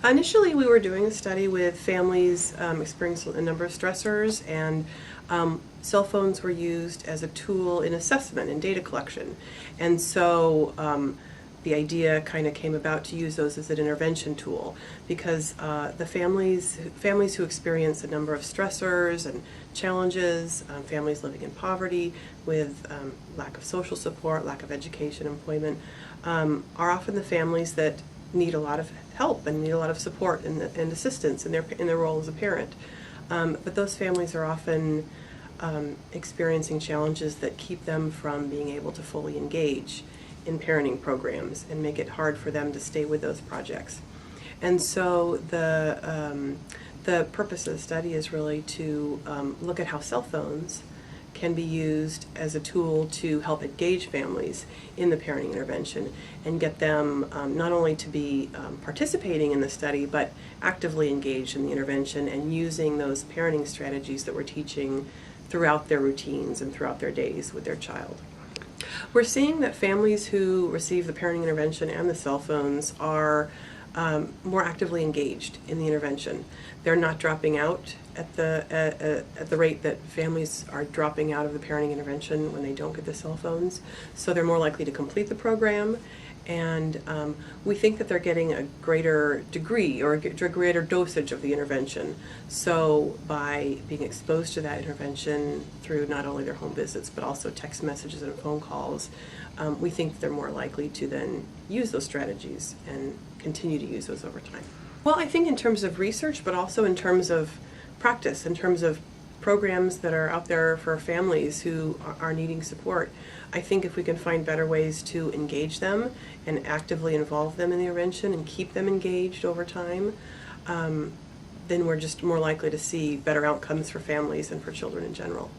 Initially, we were doing a study with families experiencing a number of stressors, and cell phones were used as a tool in assessment and data collection. And so the idea kind of came about to use those as an intervention tool, because the families who experience a number of stressors and challenges, families living in poverty with lack of social support, lack of education, employment, are often the families that need a lot of help and need a lot of support and assistance in their role as a parent. But those families are often experiencing challenges that keep them from being able to fully engage in parenting programs and make it hard for them to stay with those projects. And so the purpose of the study is really to look at how cell phones can be used as a tool to help engage families in the parenting intervention and get them not only to be participating in the study, but actively engaged in the intervention and using those parenting strategies that we're teaching throughout their routines and throughout their days with their child. We're seeing that families who receive the parenting intervention and the cell phones are more actively engaged in the intervention. They're not dropping out at the rate that families are dropping out of the parenting intervention when they don't get the cell phones. So they're more likely to complete the program, and we think that they're getting a greater degree or a greater dosage of the intervention. So by being exposed to that intervention through not only their home visits but also text messages and phone calls, we think they're more likely to then use those strategies and continue to use those over time. Well, I think in terms of research, but also in terms of practice, in terms of programs that are out there for families who are needing support, I think if we can find better ways to engage them and actively involve them in the intervention and keep them engaged over time, then we're just more likely to see better outcomes for families and for children in general.